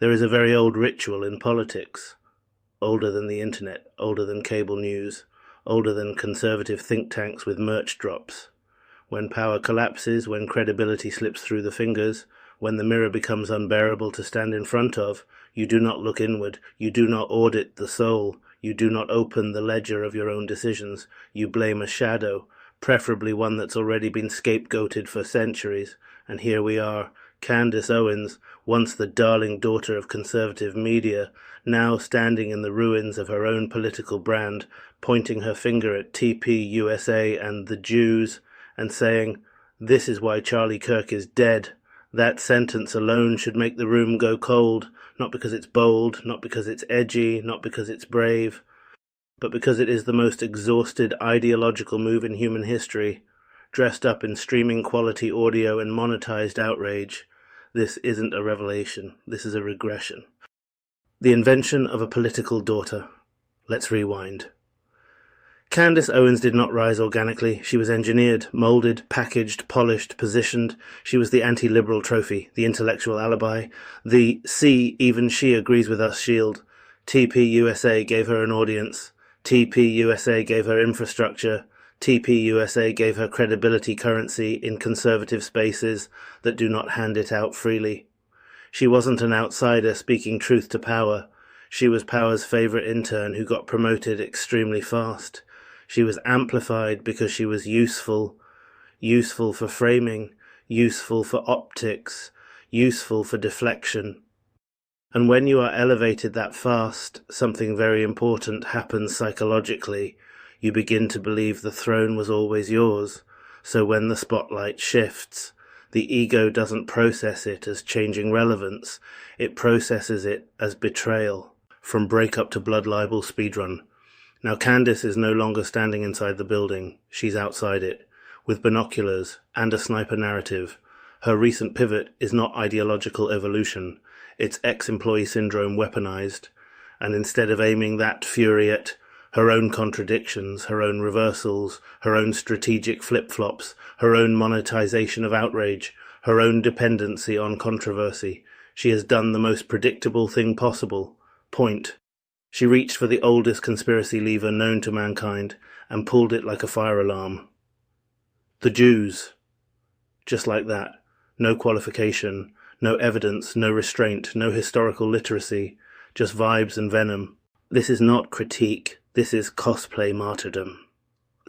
There is a very old ritual in politics, older than the internet, older than cable news, older than conservative think tanks with merch drops. When power collapses, when credibility slips through the fingers, when the mirror becomes unbearable to stand in front of, you do not look inward, you do not audit the soul, you do not open the ledger of your own decisions, you blame a shadow, preferably one that's already been scapegoated for centuries. And here we are, Candace Owens, once the darling daughter of conservative media, now standing in the ruins of her own political brand, pointing her finger at TPUSA and the Jews, and saying, "This is why Charlie Kirk is dead." That sentence alone should make the room go cold, not because it's bold, not because it's edgy, not because it's brave, but because it is the most exhausted ideological move in human history, dressed up in streaming quality audio and monetized outrage. This isn't a revelation, this is a regression. The invention of a political daughter. Let's rewind. Candace Owens did not rise organically. She was engineered, moulded, packaged, polished, positioned. She was the anti-liberal trophy, the intellectual alibi, the "see, even she agrees with us" shield. TPUSA gave her an audience. TPUSA gave her infrastructure. TPUSA gave her credibility currency in conservative spaces that do not hand it out freely. She wasn't an outsider speaking truth to power. She was power's favorite intern who got promoted extremely fast. She was amplified because she was useful, useful for framing, useful for optics, useful for deflection. And when you are elevated that fast, something very important happens psychologically. You begin to believe the throne was always yours. So when the spotlight shifts, the ego doesn't process it as changing relevance, it processes it as betrayal. From breakup to blood libel speedrun. Now Candace is no longer standing inside the building, she's outside it, with binoculars and a sniper narrative. Her recent pivot is not ideological evolution, it's ex-employee syndrome weaponized, and instead of aiming that fury at her own contradictions, her own reversals, her own strategic flip-flops, her own monetization of outrage, her own dependency on controversy, she has done the most predictable thing possible. Point. She reached for the oldest conspiracy lever known to mankind and pulled it like a fire alarm. The Jews. Just like that. No qualification, no evidence, no restraint, no historical literacy, just vibes and venom. This is not critique, this is cosplay martyrdom.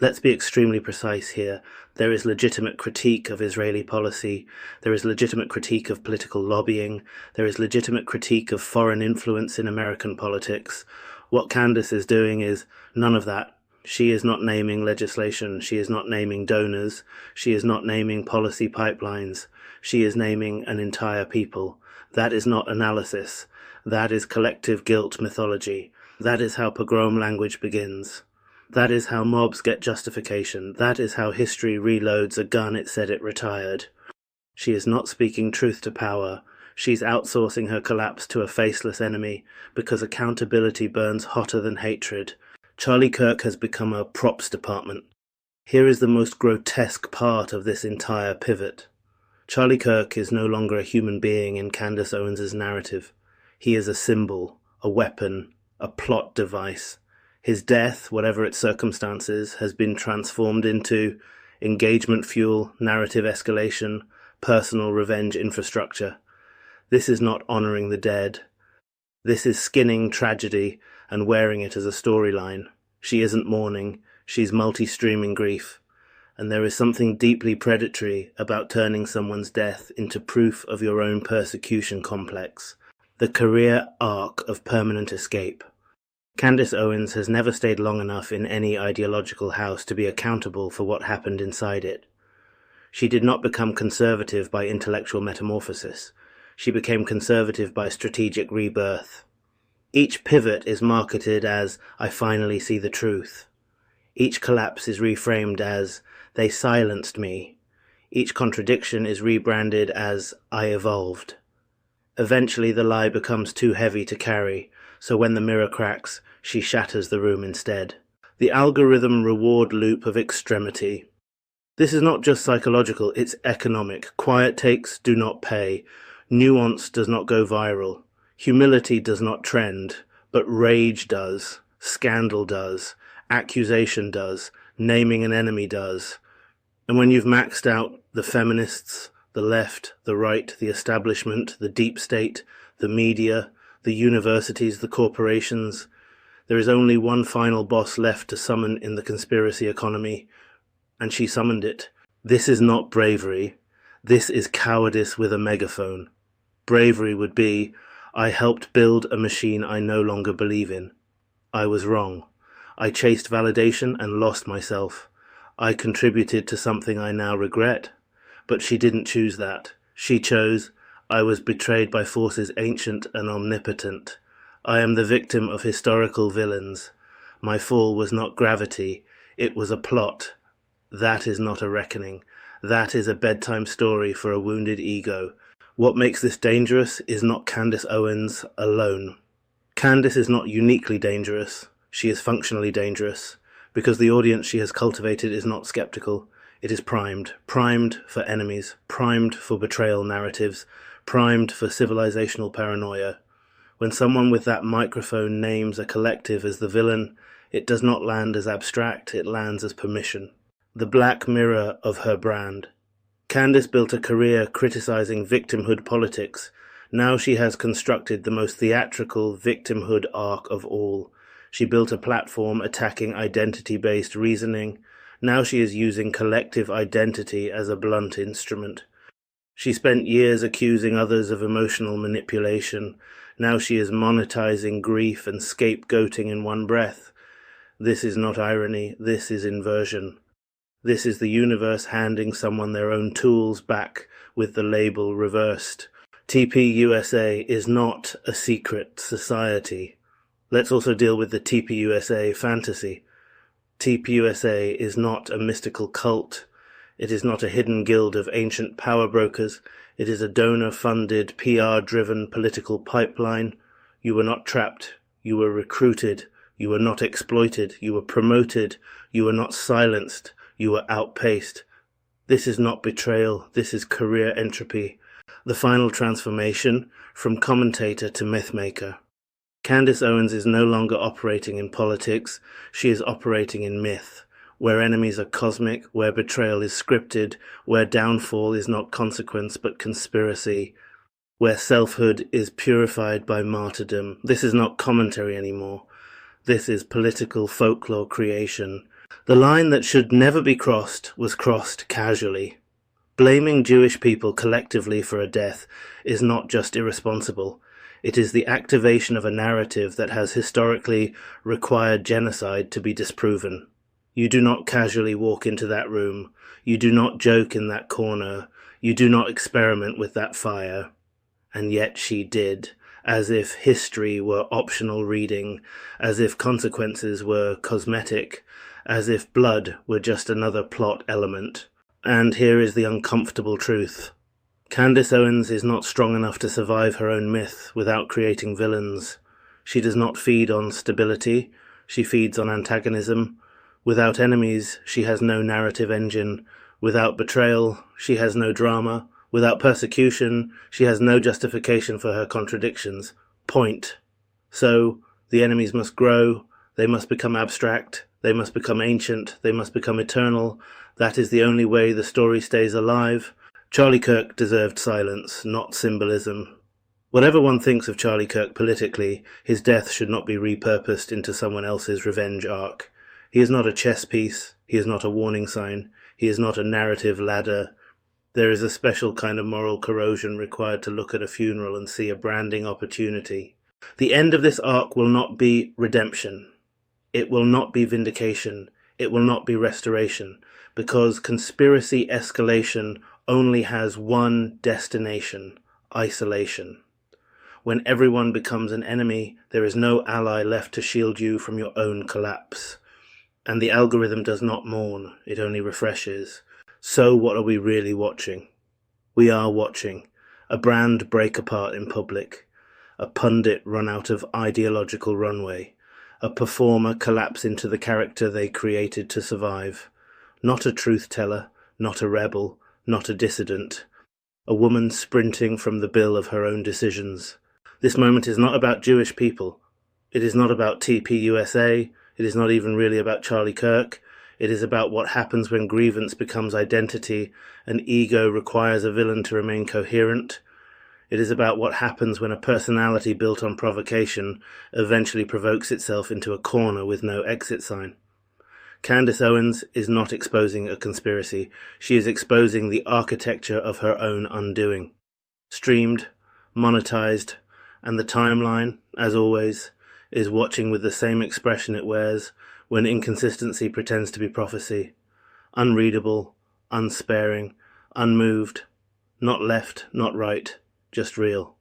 Let's be extremely precise here. There is legitimate critique of Israeli policy, there is legitimate critique of political lobbying, there is legitimate critique of foreign influence in American politics. What Candace is doing is none of that. She is not naming legislation, she is not naming donors, she is not naming policy pipelines, she is naming an entire people. That is not analysis, that is collective guilt mythology. That is how pogrom language begins. That is how mobs get justification. That is how history reloads a gun it said it retired. She is not speaking truth to power. She's outsourcing her collapse to a faceless enemy because accountability burns hotter than hatred. Charlie Kirk has become a props department. Here is the most grotesque part of this entire pivot. Charlie Kirk is no longer a human being in Candace Owens' narrative. He is a symbol, a weapon, a plot device. His death, whatever its circumstances, has been transformed into engagement fuel, narrative escalation, personal revenge infrastructure. This is not honoring the dead. This is skinning tragedy and wearing it as a storyline. She isn't mourning, she's multi-streaming grief. And there is something deeply predatory about turning someone's death into proof of your own persecution complex. The career arc of permanent escape. Candace Owens has never stayed long enough in any ideological house to be accountable for what happened inside it. She did not become conservative by intellectual metamorphosis. She became conservative by strategic rebirth. Each pivot is marketed as, "I finally see the truth." Each collapse is reframed as, "They silenced me." Each contradiction is rebranded as, "I evolved." Eventually the lie becomes too heavy to carry, so when the mirror cracks, she shatters the room instead. The algorithm reward loop of extremity. This is not just psychological, it's economic. Quiet takes do not pay. Nuance does not go viral. Humility does not trend, but rage does, scandal does, accusation does, naming an enemy does. And when you've maxed out the feminists, the left, the right, the establishment, the deep state, the media, the universities, the corporations, there is only one final boss left to summon in the conspiracy economy, and she summoned it. This is not bravery. This is cowardice with a megaphone. Bravery would be, I helped build a machine I no longer believe in. I was wrong. I chased validation and lost myself. I contributed to something I now regret. But she didn't choose that. She chose, I was betrayed by forces ancient and omnipotent. I am the victim of historical villains. My fall was not gravity, it was a plot. That is not a reckoning. That is a bedtime story for a wounded ego. What makes this dangerous is not Candace Owens alone. Candace is not uniquely dangerous. She is functionally dangerous, because the audience she has cultivated is not skeptical. It is primed for enemies, primed for betrayal narratives, primed for civilizational paranoia. When someone with that microphone names a collective as the villain, it does not land as abstract, it lands as permission. The black mirror of her brand. Candace built a career criticizing victimhood politics. Now she has constructed the most theatrical victimhood arc of all. She built a platform attacking identity-based reasoning. Now she is using collective identity as a blunt instrument. She spent years accusing others of emotional manipulation. Now she is monetizing grief and scapegoating in one breath. This is not irony, this is inversion. This is the universe handing someone their own tools back with the label reversed. TPUSA is not a secret society. Let's also deal with the TPUSA fantasy. TPUSA is not a mystical cult. It is not a hidden guild of ancient power brokers. It is a donor-funded, PR-driven political pipeline. You were not trapped. You were recruited. You were not exploited. You were promoted. You were not silenced. You were outpaced. This is not betrayal. This is career entropy. The final transformation from commentator to mythmaker. Candace Owens is no longer operating in politics. She is operating in myth, where enemies are cosmic, where betrayal is scripted, where downfall is not consequence but conspiracy, where selfhood is purified by martyrdom. This is not commentary anymore. This is political folklore creation. The line that should never be crossed was crossed casually. Blaming Jewish people collectively for a death is not just irresponsible. It is the activation of a narrative that has historically required genocide to be disproven. You do not casually walk into that room. You do not joke in that corner. You do not experiment with that fire. And yet she did, as if history were optional reading, as if consequences were cosmetic, as if blood were just another plot element. And here is the uncomfortable truth. Candace Owens is not strong enough to survive her own myth without creating villains. She does not feed on stability. She feeds on antagonism. Without enemies, she has no narrative engine. Without betrayal, she has no drama. Without persecution, she has no justification for her contradictions. Point. So, the enemies must grow. They must become abstract. They must become ancient. They must become eternal. That is the only way the story stays alive. Charlie Kirk deserved silence, not symbolism. Whatever one thinks of Charlie Kirk politically, his death should not be repurposed into someone else's revenge arc. He is not a chess piece. He is not a warning sign. He is not a narrative ladder. There is a special kind of moral corrosion required to look at a funeral and see a branding opportunity. The end of this arc will not be redemption. It will not be vindication. It will not be restoration, because conspiracy escalation only has one destination: isolation. When everyone becomes an enemy, there is no ally left to shield you from your own collapse. And the algorithm does not mourn, it only refreshes. So what are we really watching? We are watching a brand break apart in public, a pundit run out of ideological runway, a performer collapse into the character they created to survive. Not a truth teller, not a rebel, not a dissident. A woman sprinting from the bill of her own decisions. This moment is not about Jewish people. It is not about TPUSA. It is not even really about Charlie Kirk. It is about what happens when grievance becomes identity and ego requires a villain to remain coherent. It is about what happens when a personality built on provocation eventually provokes itself into a corner with no exit sign. Candace Owens is not exposing a conspiracy. She is exposing the architecture of her own undoing. Streamed, monetized, and the timeline, as always, is watching with the same expression it wears when inconsistency pretends to be prophecy. Unreadable, unsparing, unmoved, not left, not right, just real.